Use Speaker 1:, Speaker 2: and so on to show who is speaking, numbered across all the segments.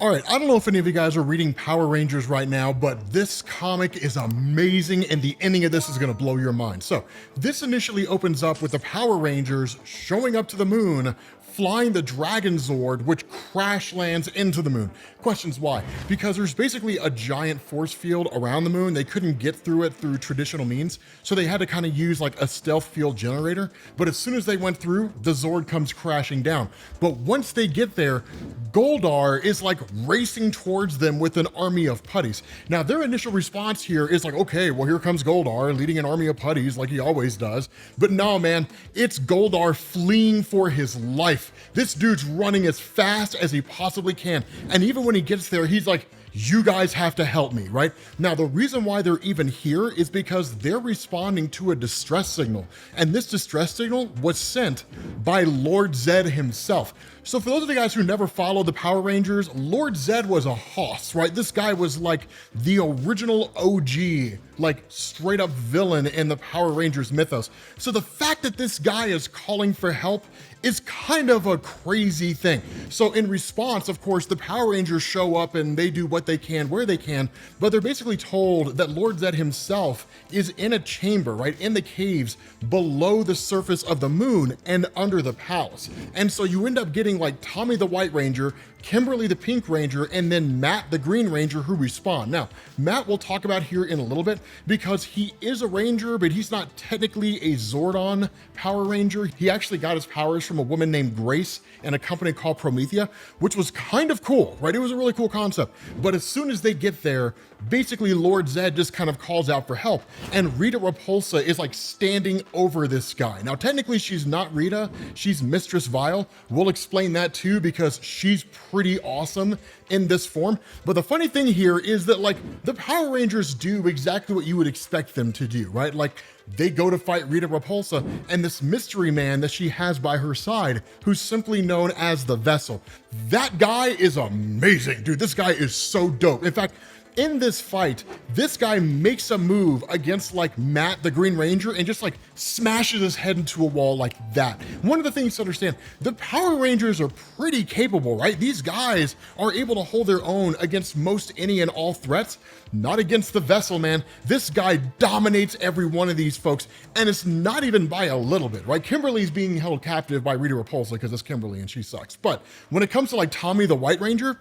Speaker 1: All right, I don't know if any of you guys are reading Power Rangers right now, but this comic is amazing and the ending of this is gonna blow your mind. So this initially opens up with the Power Rangers showing up to the moon, flying the Dragonzord, which crash lands into the moon. Questions why? Because there's basically a giant force field around the moon. They couldn't get through it through traditional means, so they had to kind of use like a stealth field generator. But as soon as they went through, the Zord comes crashing down. But once they get there, Goldar is like racing towards them with an army of putties. Now their initial response here is like, okay, well here comes Goldar leading an army of putties like he always does. But no, man, it's Goldar fleeing for his life. This dude's running as fast as he possibly can. And even when he gets there, he's like, you guys have to help me, right? Now, the reason why they're even here is because they're responding to a distress signal. And this distress signal was sent by Lord Zedd himself. So for those of you guys who never followed the Power Rangers, Lord Zedd was a hoss, right? This guy was like the original OG, like straight up villain in the Power Rangers mythos. So the fact that this guy is calling for help is kind of a crazy thing. So in response, of course, the Power Rangers show up and they do what they can, where they can, but they're basically told that Lord Zedd himself is in a chamber, right, in the caves below the surface of the moon and under the palace. And so you end up getting like Tommy the White Ranger, Kimberly the Pink Ranger, and then Matt the Green Ranger who respawn. Now, Matt we'll talk about here in a little bit because he is a Ranger, but he's not technically a Zordon Power Ranger. He actually got his powers from a woman named Grace and a company called Promethea, which was kind of cool, right? It was a really cool concept. But as soon as they get there, basically Lord Zedd just kind of calls out for help, and Rita Repulsa is like standing over this guy. Now, technically she's not Rita, she's Mistress Vile. We'll explain that too because she's pretty awesome in this form. But the funny thing here is that like the Power Rangers do exactly what you would expect them to do, right? Like they go to fight Rita Repulsa and this mystery man that she has by her side, who's simply known as the Vessel. That guy is amazing, dude. This guy is so dope. In fact, in this fight, this guy makes a move against like Matt the Green Ranger and just like smashes his head into a wall like that. One of the things to understand, the Power Rangers are pretty capable, right? These guys are able to hold their own against most any and all threats. Not against the Vessel, man. This guy dominates every one of these folks, and it's not even by a little bit, right? Kimberly's being held captive by Rita Repulsa because it's Kimberly and she sucks. But when it comes to like Tommy the White Ranger,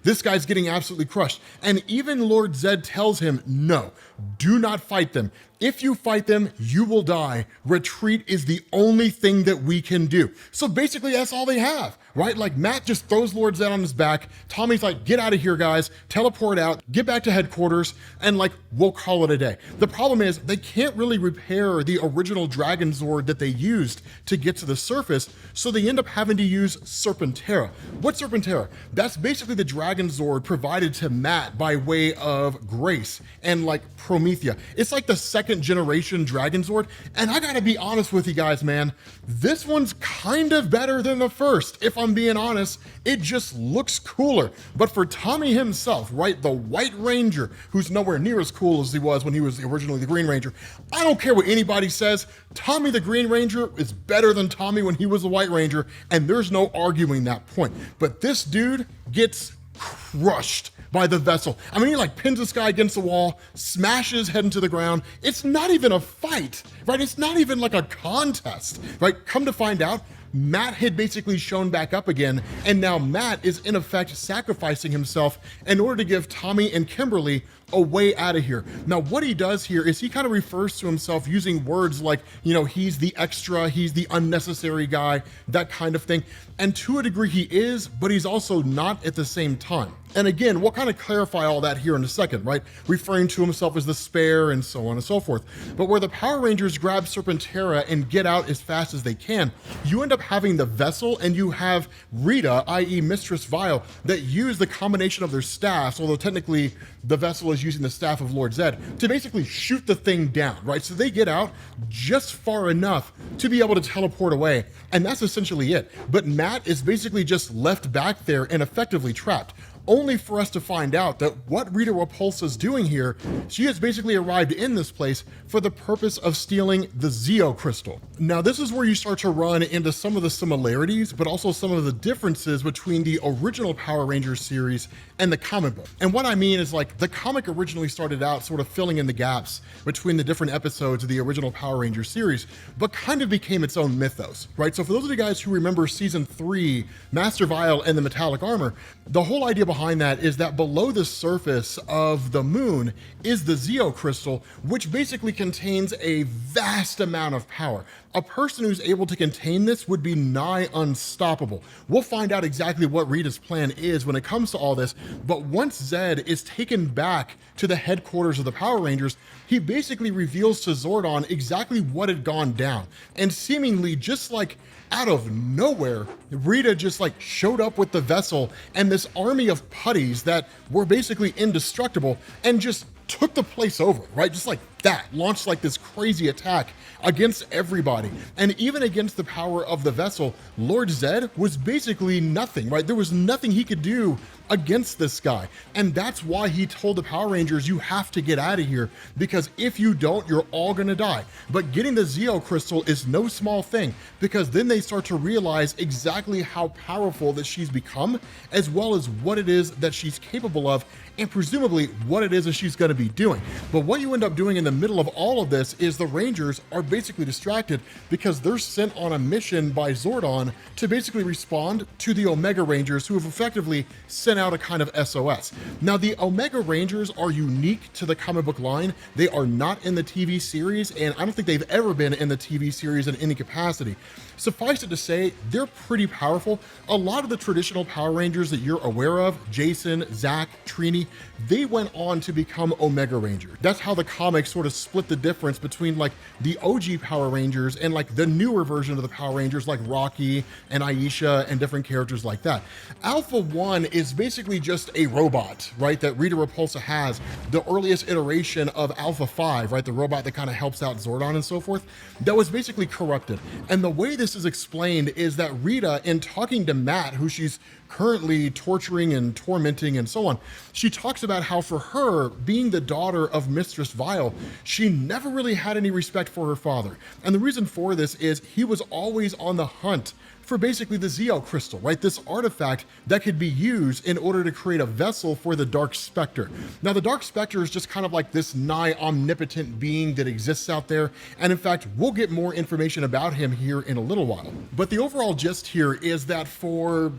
Speaker 1: this guy's getting absolutely crushed. And even Lord Zedd tells him, no, do not fight them. If you fight them, you will die. Retreat is the only thing that we can do. So basically that's all they have, right? Like Matt just throws Lord Zedd on his back. Tommy's like, get out of here, guys. Teleport out, get back to headquarters, and like, we'll call it a day. The problem is they can't really repair the original Dragonzord that they used to get to the surface, so they end up having to use Serpentera. What's Serpentera? That's basically the Dragonzord provided to Matt by way of Grace and like Promethea. It's like the second generation Dragonzord, and I gotta be honest with you guys, man, this one's kind of better than the first. If I'm being honest, it just looks cooler. But for Tommy himself, right, the White Ranger, who's nowhere near as cool as he was when he was originally the Green Ranger, I don't care what anybody says, Tommy the Green Ranger is better than Tommy when he was the White Ranger, and there's no arguing that point. But this dude gets crushed by the Vessel. I mean, he like pins this guy against the wall, smashes his head into the ground. It's not even a fight, right? It's not even like a contest, right? Come to find out, Matt had basically shown back up again, and now Matt is in effect sacrificing himself in order to give Tommy and Kimberly a way out of here. Now, what he does here is he kind of refers to himself using words like, you know, he's the extra, he's the unnecessary guy, that kind of thing. And to a degree he is, but he's also not at the same time. And again, we'll kind of clarify all that here in a second, right? Referring to himself as the spare and so on and so forth. But where the Power Rangers grab Serpentera and get out as fast as they can, you end up having the Vessel and you have Rita, i.e. Mistress Vile, that use the combination of their staffs, although technically the Vessel is using the staff of Lord Zedd, to basically shoot the thing down, right? So they get out just far enough to be able to teleport away, and that's essentially it. But Matt is basically just left back there and effectively trapped. only for us to find out that what Rita Repulsa's doing here, she has basically arrived in this place for the purpose of stealing the Zeo crystal. Now, this is where you start to run into some of the similarities, but also some of the differences between the original Power Rangers series and the comic book. And what I mean is, like, the comic originally started out sort of filling in the gaps between the different episodes of the original Power Rangers series, but kind of became its own mythos, right? So for those of you guys who remember season 3, Master Vile and the metallic armor, the whole idea behind that is that below the surface of the moon is the Zeo crystal, which basically contains a vast amount of power. A person who's able to contain this would be nigh unstoppable. We'll find out exactly what Rita's plan is when it comes to all this, but once Zedd is taken back to the headquarters of the Power Rangers, he basically reveals to Zordon exactly what had gone down. And seemingly just like out of nowhere, Rita just like showed up with the vessel and this army of putties that were basically indestructible and just took the place over, right? Just like that, launched like this crazy attack against everybody. And even against the power of the vessel, Lord Zedd was basically nothing, right? There was nothing he could do against this guy. And that's why he told the Power Rangers, you have to get out of here, because if you don't, you're all gonna die. But getting the Zeo crystal is no small thing, because then they start to realize exactly how powerful that she's become, as well as what it is that she's capable of, and presumably what it is that she's gonna be doing. But what you end up doing in the middle of all of this is the Rangers are basically distracted because they're sent on a mission by Zordon to basically respond to the Omega Rangers, who have effectively sent out a kind of SOS. Now, the Omega Rangers are unique to the comic book line. They are not in the TV series, and I don't think they've ever been in the TV series in any capacity. Suffice it to say, they're pretty powerful. A lot of the traditional Power Rangers that you're aware of, Jason, Zach, Trini, they went on to become Omega Rangers. That's how the comics sort of split the difference between like the OG Power Rangers and like the newer version of the Power Rangers like Rocky and Aisha and different characters like that. Alpha 1 is basically just a robot, right, that Rita Repulsa has, the earliest iteration of Alpha 5, right, the robot that kind of helps out Zordon and so forth, that was basically corrupted. And the way this is explained is that Rita, in talking to Matt, who she's currently torturing and tormenting and so on, she talks about how for her, being the daughter of Mistress Vile, she never really had any respect for her father. And the reason for this is he was always on the hunt for basically the Zeo crystal, right? This artifact that could be used in order to create a vessel for the Dark Spectre. Now, the Dark Spectre is just kind of like this nigh omnipotent being that exists out there. And in fact, we'll get more information about him here in a little while. But the overall gist here is that for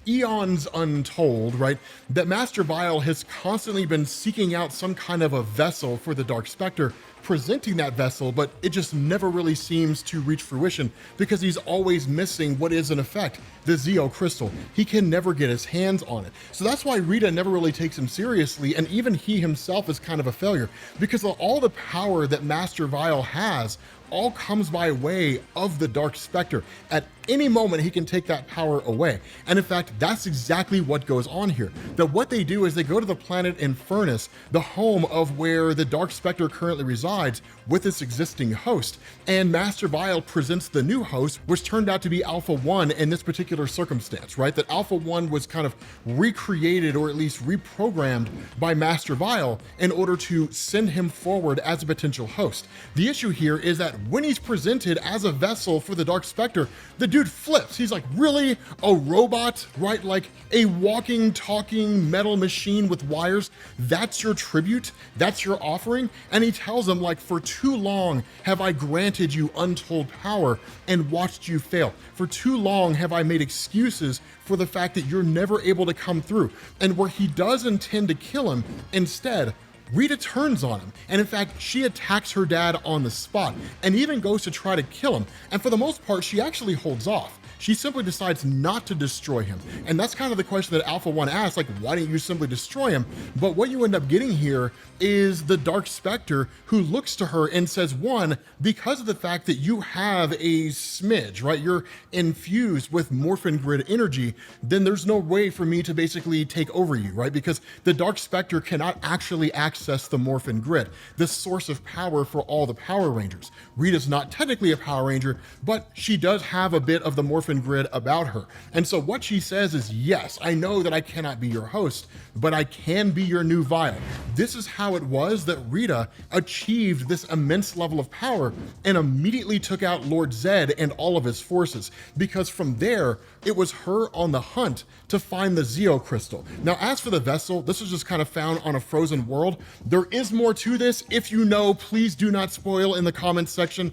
Speaker 1: eons untold, right, that Master Vile has constantly been seeking out some kind of a vessel for the Dark Spectre, presenting that vessel, but it just never really seems to reach fruition because he's always missing what is in effect the Zeo crystal. He can never get his hands on it. So that's why Rita never really takes him seriously, and even he himself is kind of a failure because of all the power that Master Vile has all comes by way of the Dark Spectre. At any moment, he can take that power away. And in fact, that's exactly what goes on here. That what they do is they go to the planet Infernus, the home of where the Dark Spectre currently resides, with its existing host. And Master Vile presents the new host, which turned out to be Alpha 1 in this particular circumstance, right? That Alpha 1 was kind of recreated, or at least reprogrammed, by Master Vile in order to send him forward as a potential host. The issue here is that when he's presented as a vessel for the Dark Spectre, the dude flips. He's like, really? A robot, right? Like a walking, talking metal machine with wires? That's your tribute? That's your offering? And he tells him, like, for too long have I granted you untold power and watched you fail. For too long have I made excuses for the fact that you're never able to come through. And where he does intend to kill him, instead, Rita turns on him, and in fact, she attacks her dad on the spot and even goes to try to kill him. And for the most part, she actually holds off. She simply decides not to destroy him. And that's kind of the question that Alpha 1 asks, like, why didn't you simply destroy him? But what you end up getting here is the Dark Spectre, who looks to her and says, one, because of the fact that you have a smidge, right? You're infused with Morphin grid energy, then there's no way for me to basically take over you, right? Because the Dark Spectre cannot actually access the Morphin grid, the source of power for all the Power Rangers. Rita's not technically a Power Ranger, but she does have a bit of the Morphin Morphin grid about her. And so what she says is, yes, I know that I cannot be your host, but I can be your new vial. This is how it was that Rita achieved this immense level of power and immediately took out Lord Zedd and all of his forces, because from there, it was her on the hunt to find the Zeo crystal. Now, as for the vessel, this was just kind of found on a frozen world. There is more to this. If you know, please do not spoil in the comments section.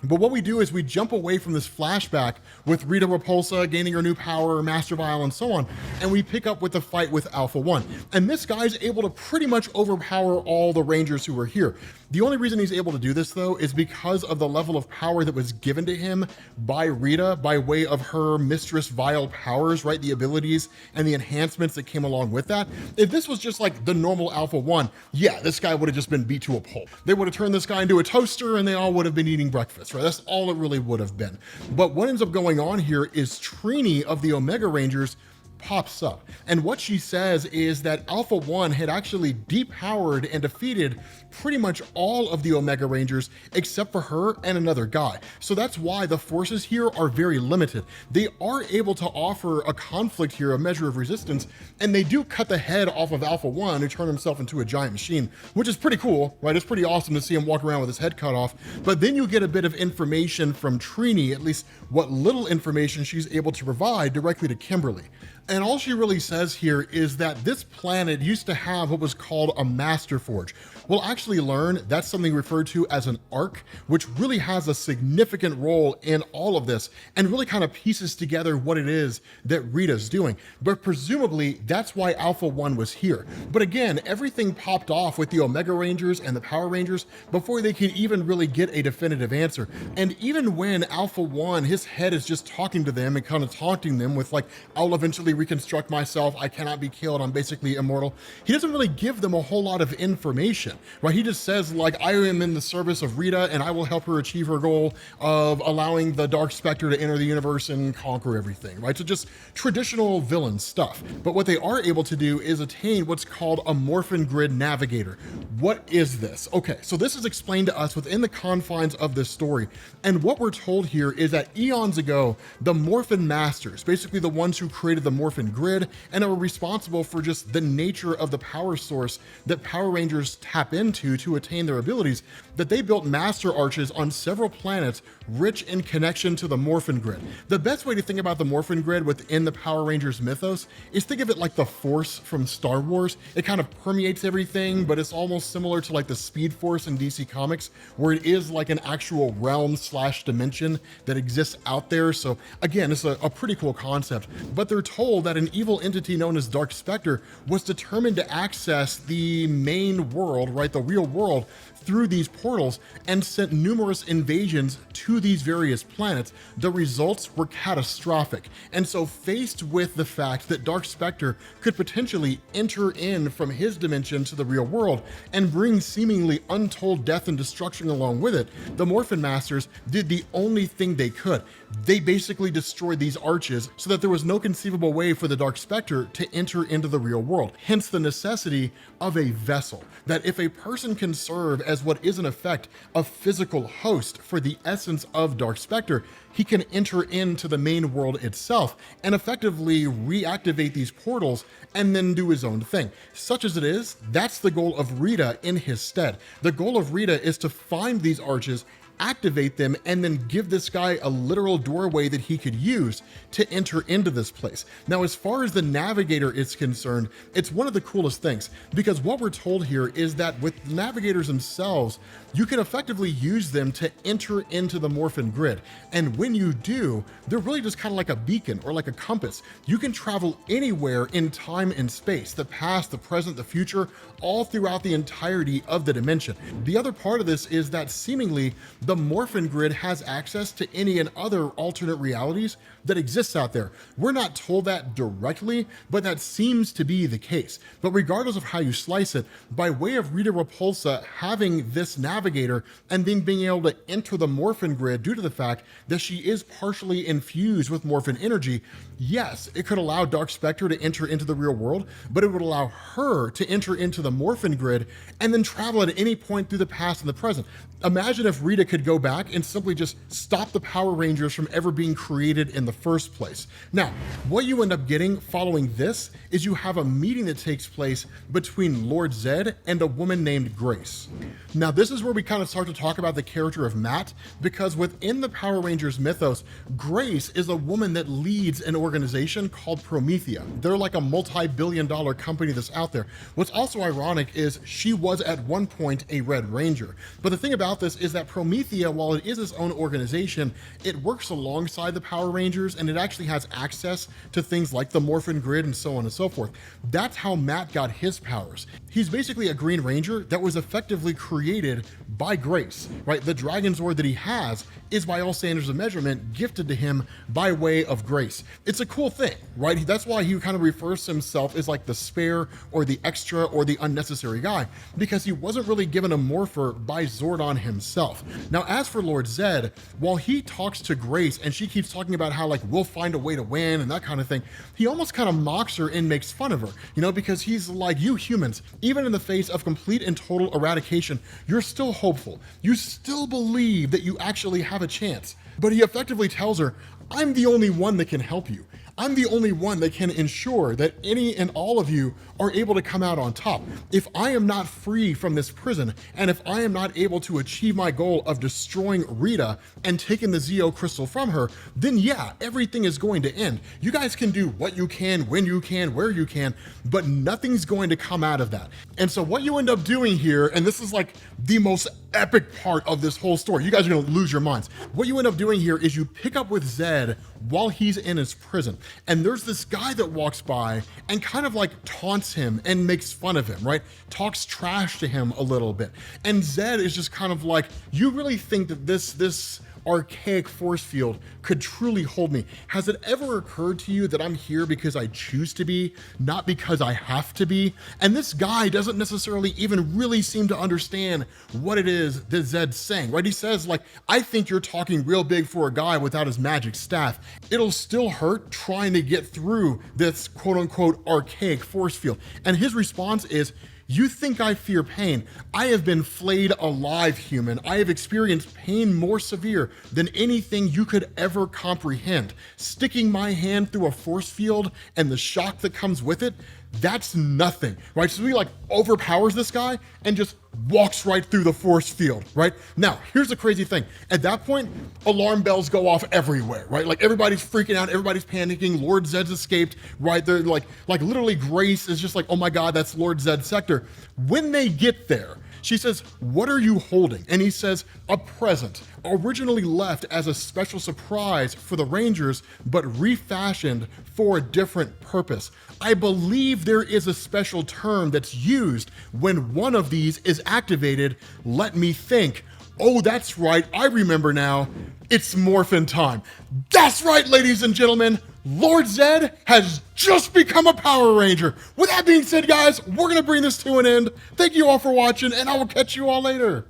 Speaker 1: But what we do is we jump away from this flashback with Rita Repulsa gaining her new power, Master Vial, and so on, and we pick up with the fight with Alpha 1. And this guy's able to pretty much overpower all the Rangers who were here. The only reason he's able to do this, though, is because of the level of power that was given to him by Rita by way of her Mistress Vial powers, right? The abilities and the enhancements that came along with that. If this was just like the normal Alpha 1, yeah, this guy would have just been beat to a pulp. They would have turned this guy into a toaster and they all would have been eating breakfast. Right? That's all it really would have been. But what ends up going on here is Trini of the Omega Rangers pops up. And what she says is that Alpha 1 had actually depowered and defeated pretty much all of the Omega Rangers except for her and another guy. So that's why the forces here are very limited. They are able to offer a conflict here, a measure of resistance, and they do cut the head off of Alpha 1 who turned himself into a giant machine, which is pretty cool, right? It's pretty awesome to see him walk around with his head cut off. But then you get a bit of information from Trini, at least what little information she's able to provide directly to Kimberly. And all she really says here is that this planet used to have what was called a Master Forge. We'll actually learn that's something referred to as an arc, which really has a significant role in all of this and really kind of pieces together what it is that Rita's doing. But presumably that's why Alpha 1 was here. But again, everything popped off with the Omega Rangers and the Power Rangers before they could even really get a definitive answer. And even when Alpha 1, his head is just talking to them and kind of taunting them with like, I'll eventually reconstruct myself, I cannot be killed, I'm basically immortal. He doesn't really give them a whole lot of information, right? He just says like, I am in the service of Rita and I will help her achieve her goal of allowing the Dark Spectre to enter the universe and conquer everything, right? So just traditional villain stuff. But what they are able to do is attain what's called a Morphin Grid Navigator. What is this? Okay, so this is explained to us within the confines of this story. And what we're told here is that eons ago, the Morphin Masters, basically the ones who created the Morphin Grid and are responsible for just the nature of the power source that Power Rangers tap into to attain their abilities, that they built master arches on several planets rich in connection to the Morphin Grid. The best way to think about the Morphin Grid within the Power Rangers mythos is think of it like the Force from Star Wars. It kind of permeates everything, but it's almost similar to like the Speed Force in DC Comics, where it is like an actual realm / dimension that exists out there. So again, it's a pretty cool concept, but they're told that an evil entity known as Dark Spectre was determined to access the main world, right, the real world, through these portals and sent numerous invasions to these various planets. The results were catastrophic. And so faced with the fact that Dark Spectre could potentially enter in from his dimension to the real world and bring seemingly untold death and destruction along with it, the Morphin Masters did the only thing they could. They basically destroyed these arches so that there was no conceivable way for the Dark Spectre to enter into the real world. Hence the necessity of a vessel, that if a person can serve as what is in effect a physical host for the essence of Dark Spectre, he can enter into the main world itself and effectively reactivate these portals and then do his own thing. Such as it is, that's the goal of Rita in his stead. The goal of Rita is to find these arches, activate them, and then give this guy a literal doorway that he could use to enter into this place. Now, as far as the Navigator is concerned, it's one of the coolest things, because what we're told here is that with navigators themselves, you can effectively use them to enter into the Morphin Grid. And when you do, they're really just kind of like a beacon or like a compass. You can travel anywhere in time and space, the past, the present, the future, all throughout the entirety of the dimension. The other part of this is that seemingly the Morphin Grid has access to any and other alternate realities that exists out there. We're not told that directly, but that seems to be the case. But regardless of how you slice it, by way of Rita Repulsa having this navigator and then being able to enter the Morphin Grid due to the fact that she is partially infused with Morphin energy, yes, it could allow Dark Spectre to enter into the real world, but it would allow her to enter into the Morphin Grid and then travel at any point through the past and the present. Imagine if Rita could could go back and simply just stop the Power Rangers from ever being created in the first place. Now, what you end up getting following this is you have a meeting that takes place between Lord Zedd and a woman named Grace. Now, this is where we kind of start to talk about the character of Matt, because within the Power Rangers mythos, Grace is a woman that leads an organization called Promethea. They're like a multi-billion-dollar company that's out there. What's also ironic is she was at one point a Red Ranger. But the thing about this is that Promethea, while it is its own organization, it works alongside the Power Rangers, and it actually has access to things like the Morphin grid and so on and so forth. That's how Matt got his powers. He's basically a Green Ranger that was effectively created by Grace, right? The Dragonzord that he has is, by all standards of measurement, gifted to him by way of Grace. It's a cool thing, right? That's why he kind of refers to himself as like the spare or the extra or the unnecessary guy, because he wasn't really given a morpher by Zordon himself. Now, as for Lord Zedd, while he talks to Grace and she keeps talking about how like we'll find a way to win and that kind of thing, he almost kind of mocks her and makes fun of her, you know, because he's like, you humans, even in the face of complete and total eradication, you're still hopeful. You still believe that you actually have a chance. But he effectively tells her, I'm the only one that can help you. I'm the only one that can ensure that any and all of you are able to come out on top. If I am not free from this prison, and if I am not able to achieve my goal of destroying Rita and taking the Zeo crystal from her, then yeah, everything is going to end. You guys can do what you can, when you can, where you can, but nothing's going to come out of that. And so what you end up doing here, and this is like the most epic part of this whole story, you guys are gonna lose your minds. What you end up doing here is you pick up with Zedd while he's in his prison. And there's this guy that walks by and kind of like taunts him and makes fun of him, right? Talks trash to him a little bit. And Zedd is just kind of like, you really think that this archaic force field could truly hold me? Has it ever occurred to you that I'm here because I choose to be, not because I have to be? And this guy doesn't necessarily even really seem to understand what it is that Zedd's saying, right? He says like, I think you're talking real big for a guy without his magic staff. It'll still hurt trying to get through this quote unquote archaic force field. And his response is, you think I fear pain? I have been flayed alive, human. I have experienced pain more severe than anything you could ever comprehend. Sticking my hand through a force field and the shock that comes with it, that's nothing, right? So he like overpowers this guy and just walks right through the force field, right? Now, here's the crazy thing. At that point, alarm bells go off everywhere, right? Like everybody's freaking out, everybody's panicking, Lord Zedd's escaped, right? They're like literally Grace is just like, oh my God, that's Lord Zedd's sector. When they get there, she says, what are you holding? And he says, a present, originally left as a special surprise for the Rangers, but refashioned for a different purpose. I believe there is a special term that's used when one of these is activated. Let me think. Oh, that's right, I remember now. It's Morphin time. That's right, ladies and gentlemen. Lord Zedd has just become a Power Ranger. With that being said, guys, we're gonna bring this to an end. Thank you all for watching, and I will catch you all later.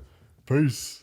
Speaker 1: Peace.